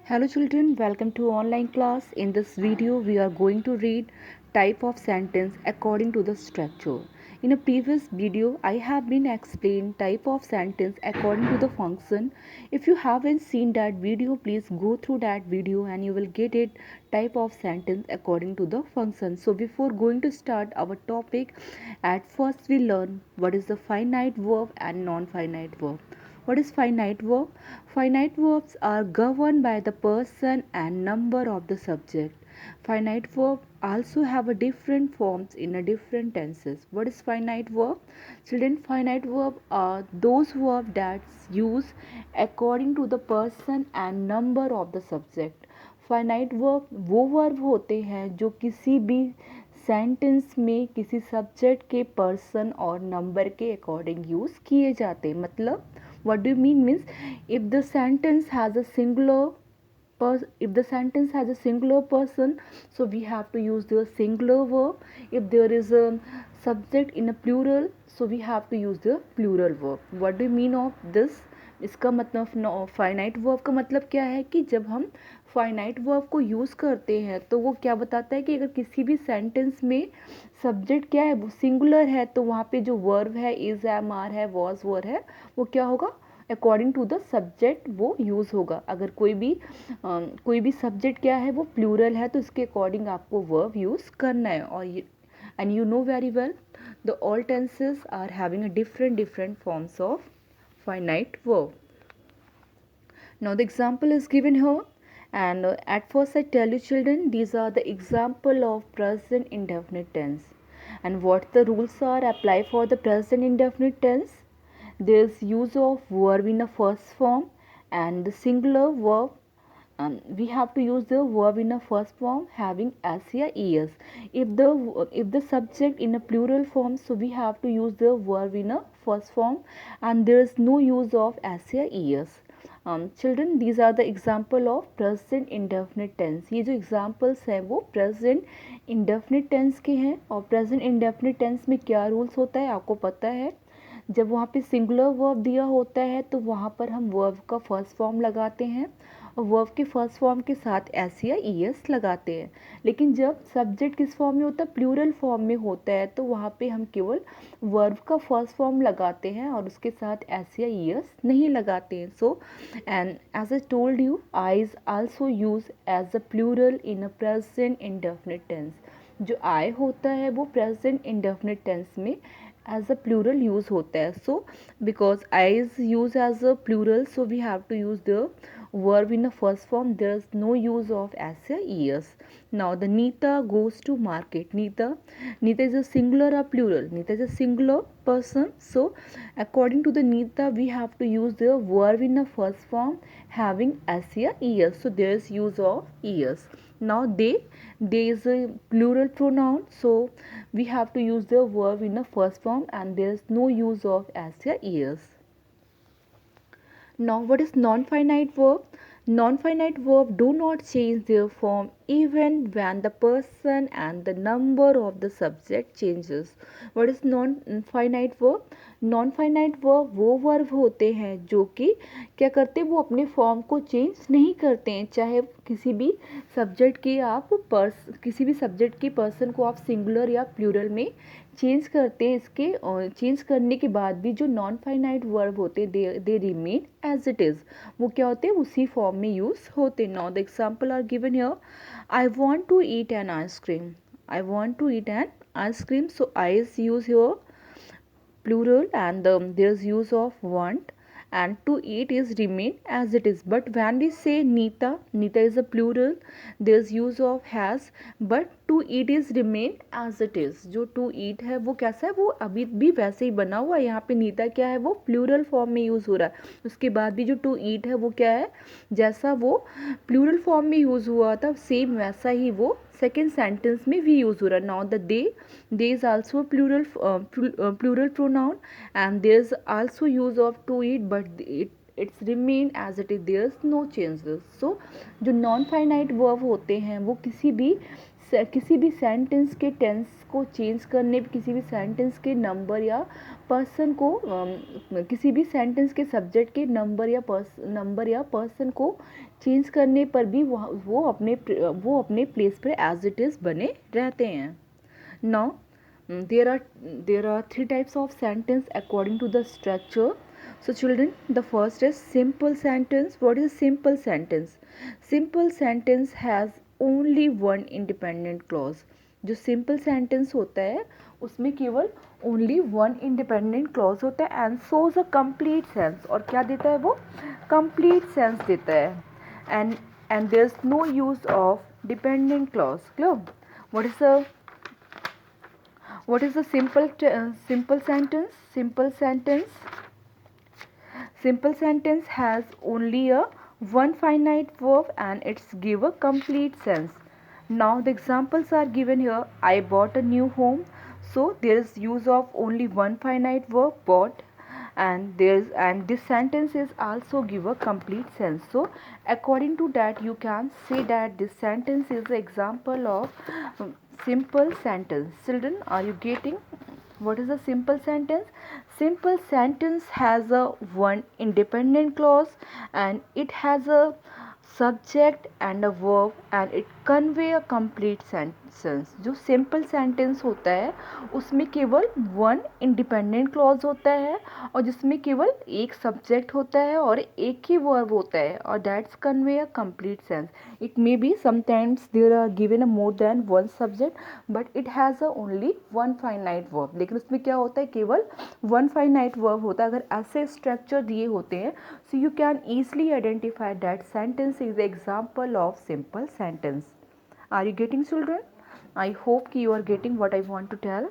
Hello children, welcome to online class. In this video, we are going to read type of sentence according to the structure. In a previous video, I have been explained type of sentence according to the function. If you haven't seen that video, please go through that video and you will get it type of sentence according to the function. So before going to start our topic, at first we learn what is the finite verb and non-finite verb. What is finite verb? Finite verbs are governed by the person and number of the subject. Finite verb also have a different forms in a different tenses. What is finite verb? Children, finite verb are those verbs that use according to the person and number of the subject. Finite verb वो verb होते हैं जो किसी भी sentence में किसी subject के person और नंबर के अकॉर्डिंग यूज़ किए जाते हैं. मतलब what do you means if the sentence has a singular person, so we have to use the singular verb. If there is a subject in a plural, so we have to use the plural verb. What do you mean of this? इसका मतलब finite verb का मतलब क्या है कि जब हम finite verb को यूज़ करते हैं तो वो क्या बताता है कि अगर किसी भी सेंटेंस में सब्जेक्ट क्या है वो सिंगुलर है तो वहाँ पे जो वर्ब है इज एम आर है वॉज वर है वो क्या होगा अकॉर्डिंग टू द सब्जेक्ट वो यूज़ होगा. अगर कोई भी सब्जेक्ट क्या है वो प्लूरल है तो इसके अकॉर्डिंग आपको वर्ब यूज़ करना है. और and you know very well the all tenses are having a different forms of finite verb. Now the example is given here, and at first I tell you children these are the example of present indefinite tense. And what the rules are apply for the present indefinite tense. There is use of verb in a first form and the singular verb. We have to use the verb in a first form having s या es. If the subject in a plural form, so we have to use the verb in a first form and there is no use of s या es. Children, these are the example of present indefinite tense. ये जो examples हैं वो present indefinite tense के हैं. और present indefinite tense में क्या rules होता है आपको पता है. जब वहाँ पे सिंगुलर वर्ब दिया होता है तो वहाँ पर हम वर्ब का फर्स्ट फॉर्म लगाते हैं और वर्ब के फर्स्ट फॉर्म के साथ एस या ई एस लगाते हैं. लेकिन जब सब्जेक्ट किस फॉर्म में होता है प्लूरल फॉर्म में होता है तो वहाँ पे हम केवल वर्ब का फर्स्ट फॉर्म लगाते हैं और उसके साथ एस या ई एस नहीं लगाते हैं. So and as I told you I is also use as a plural in a present indefinite tense. जो आई होता है वो प्रेजेंट इंडेफिनिट टेंस में as a plural use होता है. So because I is used as a plural, so we have to use the verb in the first form. There is no use of s या es. Now the Nita goes to market. Nita is a singular or plural? Nita is a singular person. So according to the Nita, we have to use the verb in the first form having s या es. So there is use of es. Now they is a plural pronoun, so we have to use the verb in the first form and there is no use of s या es. Now what is non-finite verb? Non-finite verb do not change their form even when the person and the number of the subject changes. What is non-finite verb? Non-finite verb वो verb होते हैं जो कि क्या करते हैं वो अपने फॉर्म को चेंज नहीं करते हैं. चाहे किसी भी सब्जेक्ट किसी भी सब्जेक्ट के पर्सन को आप सिंगुलर या प्लूरल में चेंज करते हैं. इसके चेंज करने के बाद भी जो नॉन फाइनाइट वर्ब होते हैं they remain as it is. वो क्या होते हैं उसी फॉर्म में यूज़ होते हैं. Now the example are given here. I want to eat an ice cream. I want to eat an ice cream. So I is use here plural and there is use of want and to eat is remain as it is. But when we say Nita is a plural, there is use of has, but to eat is remain as it is. जो to eat है वो कैसा है वो अभी भी वैसे ही बना हुआ है. यहाँ पे नीता क्या है वो प्लूरल फॉर्म में यूज़ हो रहा है. उसके बाद भी जो टू ईट है वो क्या है जैसा वो प्लूरल फॉर्म में यूज़ हुआ था सेम वैसा ही वो सेकेंड सेंटेंस में भी यूज़ हो रहा है. Now the they is also plural pronoun and there is also use of to eat but it's remain as it is. There is no changes. So जो नॉन फाइनाइट वर्ब होते हैं वो किसी भी किसी भी सेंटेंस के टेंस को चेंज करने, किसी भी सेंटेंस के नंबर या पर्सन को, किसी भी सेंटेंस के सब्जेक्ट के नंबर या पर्सन को चेंज करने पर भी वो अपने प्लेस पर एज इट इज़ बने रहते हैं. Now there are three types of sentence according to the structure. So children, the first is simple sentence. What is a simple sentence? Simple sentence has only one independent clause. जो simple sentence होता है उसमें केवल only one independent clause होता है and shows a complete sense. और क्या देता है वो? Complete sense देता है. And there's no use of dependent clause. Clear? What is a simple sentence? Simple sentence has only a one finite verb and it's give a complete sense. Now the examples are given here. I bought a new home. So there is use of only one finite verb, bought, and this sentence is also give a complete sense. So according to that you can say that this sentence is an example of simple sentence. Children, are you getting what is a simple sentence? Simple sentence has a one independent clause and it has a subject and a verb and it convey a complete sentence. जो simple sentence होता है उसमें केवल one independent clause होता है और जिसमें केवल एक subject होता है और एक ही verb होता है और that's convey a complete sense. It may be sometimes there are given a more than one subject but it has a only one finite verb. लेकिन उसमें क्या होता है केवल one finite verb होता है. अगर ऐसे structure दिए होते हैं so you can easily identify that sentence is example of simple sentence. Are you getting, children? I hope you are getting what I want to tell.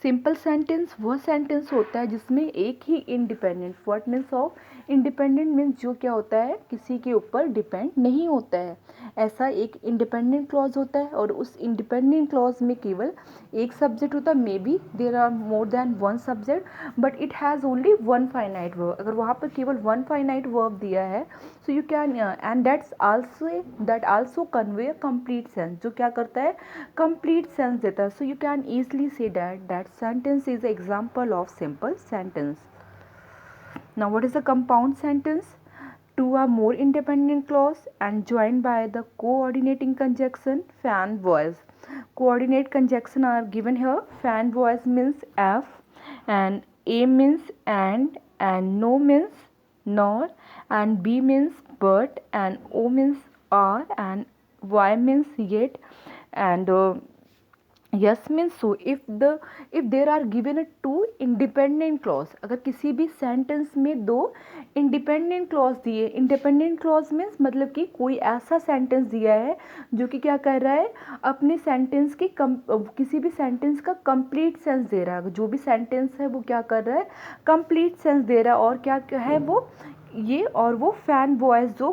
Simple sentence वह sentence होता है जिसमें एक ही independent, what means of independent means जो क्या होता है किसी के ऊपर डिपेंड नहीं होता है. ऐसा एक इंडिपेंडेंट क्लॉज होता है और उस इंडिपेंडेंट क्लॉज में केवल एक सब्जेक्ट होता है. Maybe there are more than one subject but it has only one finite verb. अगर वहाँ पर केवल वन फाइनाइट वर्ब दिया है so you can and that also convey a complete sense. जो क्या करता है कंप्लीट सेंस देता है. सो यू कैन ईजली से that sentence is an example of simple sentence. Now what is a compound sentence? Two or more independent clause and joined by the coordinating conjunction fan voice. Coordinate conjunction are given here. Fan voice means F and A means and no means nor and B means but and O means or and Y means yet and yes means so. if there are given a two independent clause, अगर किसी भी sentence में दो independent clause दिए, independent clause means मतलब कि कोई ऐसा सेंटेंस दिया है जो कि क्या कर रहा है अपने सेंटेंस की किसी भी सेंटेंस का कंप्लीट सेंस दे रहा है. जो भी सेंटेंस है वो क्या कर रहा है कंप्लीट सेंस दे रहा है और क्या है वो ये और वो फैन वॉइस जो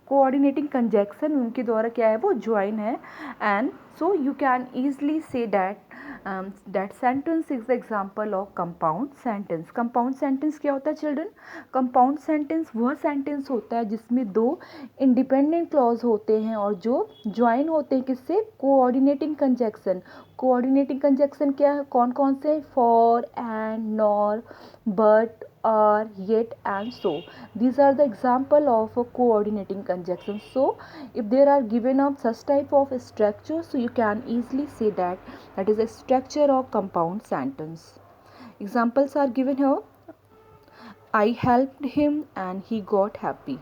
कोऑर्डिनेटिंग कंजक्शन उनके द्वारा क्या है वो ज्वाइन है. And so you can easily say that sentence is the example of compound sentence. Compound sentence क्या होता है चिल्ड्रन? कंपाउंड सेंटेंस वह सेंटेंस होता है जिसमें दो इंडिपेंडेंट क्लॉज होते हैं और जो ज्वाइन होते हैं किससे? Coordinating conjunction. कोऑर्डिनेटिंग कंजक्शन क्या है? कौन कौन से? For and nor but or yet and so. These are the example of a coordinating conjunction. So if there are given up such type of structure, so you can easily say that is a structure of compound sentence. Examples are given here. I helped him and he got happy.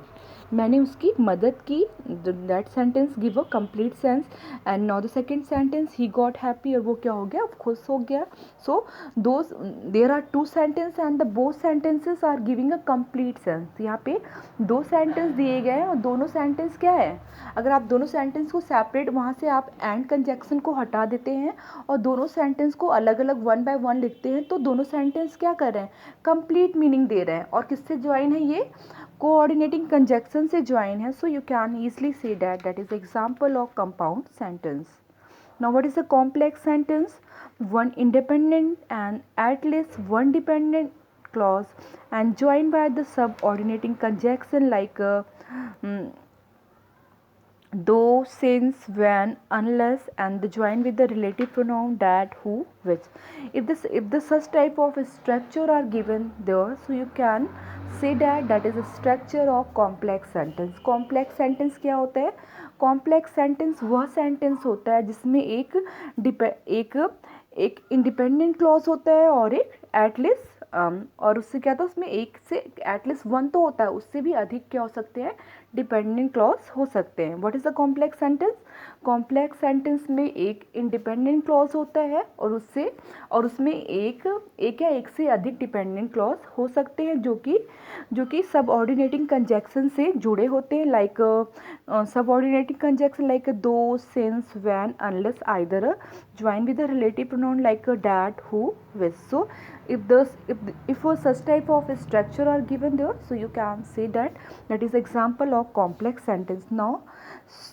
मैंने उसकी मदद की. That sentence give a complete sense. And now the second sentence he got happy और वो क्या हो गया खुश हो गया. So those there are two sentence and the both sentences are giving a complete sense. यहाँ पे दो सेंटेंस दिए गए हैं और दोनों सेंटेंस क्या है? अगर आप दोनों सेंटेंस को सेपरेट वहाँ से आप एंड कंजक्शन को हटा देते हैं और दोनों सेंटेंस को अलग अलग वन बाय वन लिखते हैं तो दोनों सेंटेंस क्या कर रहे हैं कंप्लीट मीनिंग दे रहे हैं. और किससे ज्वाइन है? ये कोऑर्डिनेटिंग कंजक्शन से ज्वाइन है. So you can easily say that is example of compound sentence. Now what is a complex sentence? One independent and at least one dependent clause and joined by the subordinating conjunction like though, since, when, unless, and the join with the relative pronoun that, who, which. If the such type of structure are given there, so you can say that that is a structure of complex sentence. Complex sentence क्या होता है? Complex sentence वह sentence होता है जिसमें एक एक independent clause होता है और एक एटलीस्ट और उससे क्या था, उसमें एक से एटलीस्ट वन तो होता है, उससे भी अधिक क्या हो सकते हैं, डिपेंडेंट क्लॉज हो सकते हैं. What is the complex sentence? Complex sentence में एक इंडिपेंडेंट क्लॉज होता है और उसमें एक या एक से अधिक डिपेंडेंट क्लॉज हो सकते हैं जो कि सबऑर्डिनेटिंग कंजक्शन से जुड़े होते हैं. लाइक सबऑर्डिनेटिंग कंजक्शन लाइक दो, since, when, unless, either join with the relative pronoun like that, who, which. So if such type of structure are given there, so you can say that is example of complex sentence. Now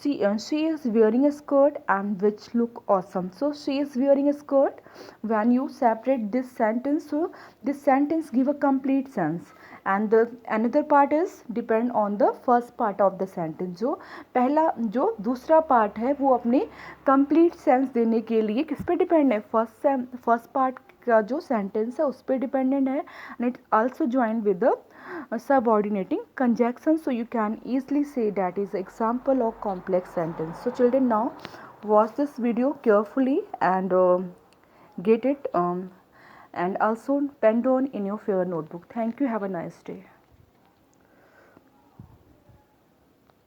she is wearing a skirt and which look awesome. So she is wearing a skirt. When you separate this sentence, so this sentence give a complete sense, and the another part is depend on the first part of the sentence. जो दूसरा part है वो अपने complete sense देने के लिए किस पे डिपेंड है? फर्स्ट पार्ट का जो सेंटेंस है उस पर डिपेंडेंट है, and it also join with the subordinating conjunction. So you can easily say that is example of complex sentence. So children, now watch this video carefully and get it and also pen down in your fair notebook. Thank you. Have a nice day.